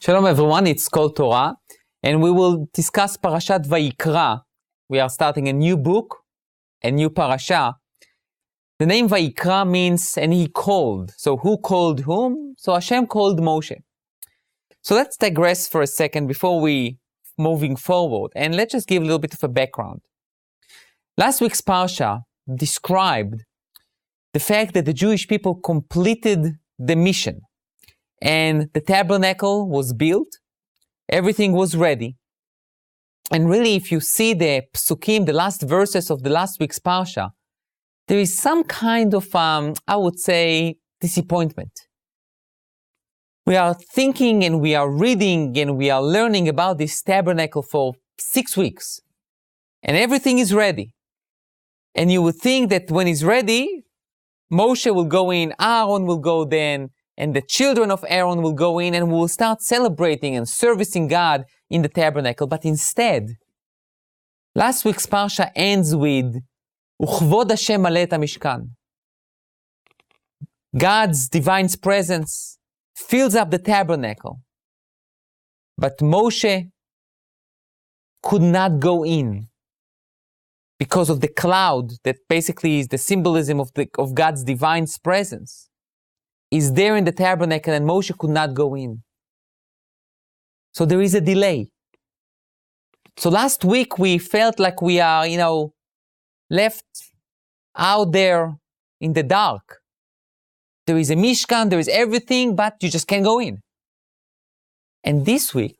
Shalom everyone, it's called Torah, and we will discuss Parashat Vayikra. We are starting a new book, a new parasha. The name Vayikra means, and he called. So who called whom? So Hashem called Moshe. So let's digress for a second before we moving forward, and let's just give a little bit of a background. Last week's parasha described the fact that the Jewish people completed the mission. And the tabernacle was built, everything was ready. And really, if you see the psukim, the last verses of the last week's parsha, there is some kind of, I would say, disappointment. We are thinking and we are reading and we are learning about this tabernacle for 6 weeks. And everything is ready. And you would think that when it's ready, Moshe will go in, Aaron will go then, and the children of Aaron will go in and we will start celebrating and servicing God in the tabernacle. But instead, last week's parsha ends with Uchvod Hashem maleh et hamishkan. God's divine presence fills up the tabernacle. But Moshe could not go in because of the cloud that basically is the symbolism of God's divine presence. Is there in the tabernacle and Moshe could not go in. So there is a delay. So last week we felt like we are, left out there in the dark. There is a Mishkan, there is everything, but you just can't go in. And this week,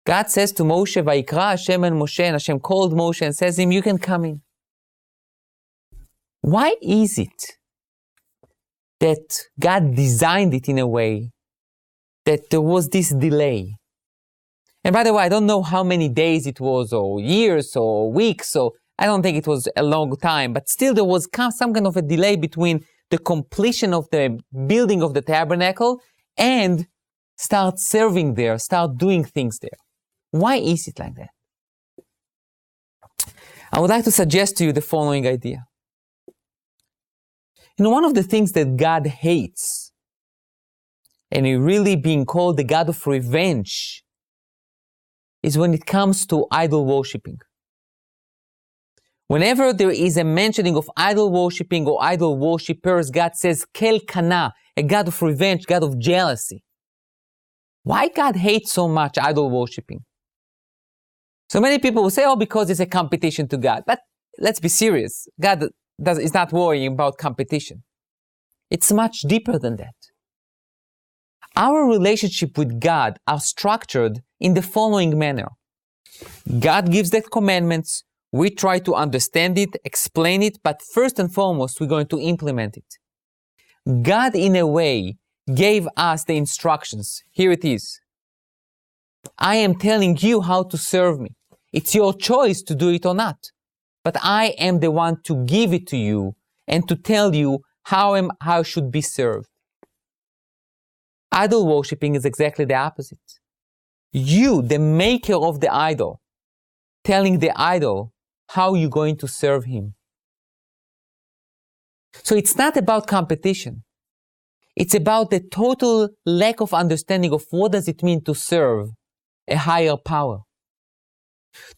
God says to Moshe, Vayikra Hashem and Moshe, and Hashem called Moshe and says to him, you can come in. Why is it that God designed it in a way that there was this delay? And by the way, I don't know how many days it was, or years, or weeks, so I don't think it was a long time, but still there was some kind of a delay between the completion of the building of the tabernacle and start serving there, start doing things there. Why is it like that? I would like to suggest to you the following idea. One of the things that God hates, and he really being called the God of revenge, is when it comes to idol worshipping. Whenever there is a mentioning of idol worshipping or idol worshippers, God says, Kel Kana, a God of revenge, God of jealousy. Why God hates so much idol worshipping? So many people will say, because it's a competition to God. But let's be serious. God is not worrying about competition. It's much deeper than that. Our relationship with God are structured in the following manner. God gives the commandments, we try to understand it, explain it, but first and foremost, we're going to implement it. God, in a way, gave us the instructions. Here it is. I am telling you how to serve me. It's your choice to do it or not. But I am the one to give it to you and to tell you how it should be served. Idol worshipping is exactly the opposite. You, the maker of the idol, telling the idol how you're going to serve him. So it's not about competition. It's about the total lack of understanding of what does it mean to serve a higher power.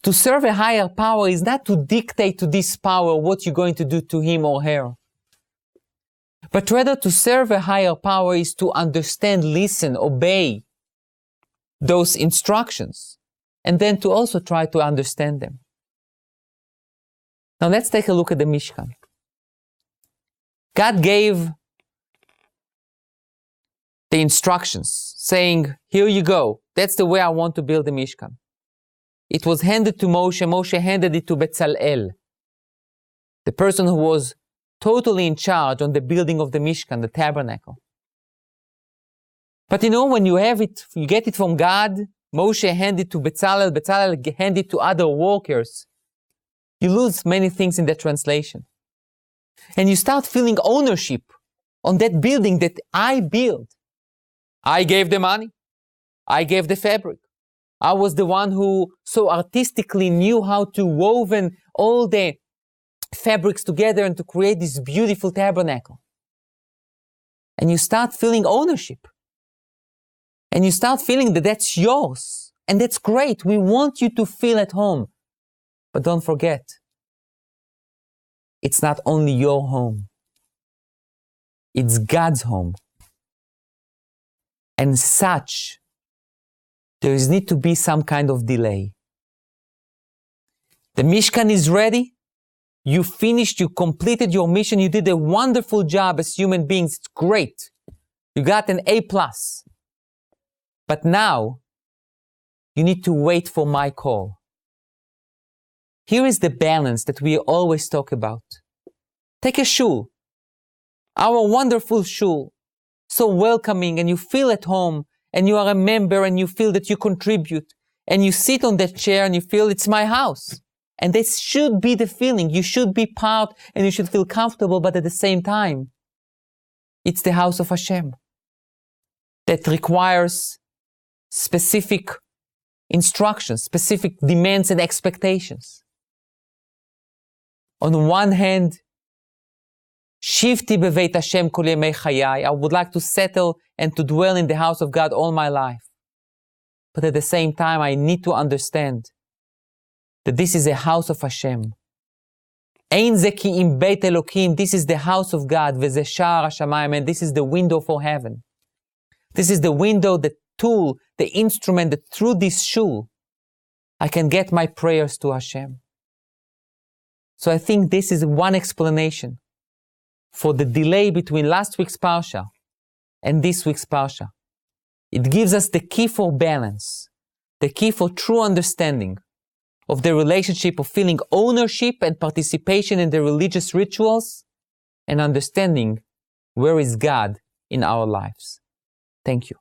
To serve a higher power is not to dictate to this power what you're going to do to him or her. But rather to serve a higher power is to understand, listen, obey those instructions, and then to also try to understand them. Now let's take a look at the Mishkan. God gave the instructions, saying, here you go, that's the way I want to build the Mishkan. It was handed to Moshe. Moshe handed it to Bezalel, the person who was totally in charge on the building of the Mishkan, the tabernacle. But when you have it, you get it from God, Moshe handed it to Bezalel, Bezalel handed it to other workers. You lose many things in the translation. And you start feeling ownership on that building that I built. I gave the money. I gave the fabric. I was the one who so artistically knew how to woven all the fabrics together and to create this beautiful tabernacle. And you start feeling ownership. And you start feeling that that's yours. And that's great. We want you to feel at home. But don't forget, it's not only your home. It's God's home. And such, there is need to be some kind of delay. The Mishkan is ready. You finished, you completed your mission. You did a wonderful job as human beings. It's great. You got an A+. But now, you need to wait for my call. Here is the balance that we always talk about. Take a shul. Our wonderful shul. So welcoming, and you feel at home, and you are a member, and you feel that you contribute, and you sit on that chair, and you feel it's my house. And this should be the feeling. You should be part, and you should feel comfortable, but at the same time, it's the house of Hashem that requires specific instructions, specific demands and expectations. On one hand, Shivti beveit Hashem kol yemei chayai. I would like to settle and to dwell in the house of God all my life. But at the same time, I need to understand that this is a house of Hashem. Ein ze ki im beit Elokim. This is the house of God. V'ze sha'ar hashamayim. And this is the window for heaven. This is the window, the tool, the instrument that through this shul, I can get my prayers to Hashem. So I think this is one explanation for the delay between last week's Parsha and this week's Parsha. It gives us the key for balance, the key for true understanding of the relationship of feeling ownership and participation in the religious rituals and understanding where is God in our lives. Thank you.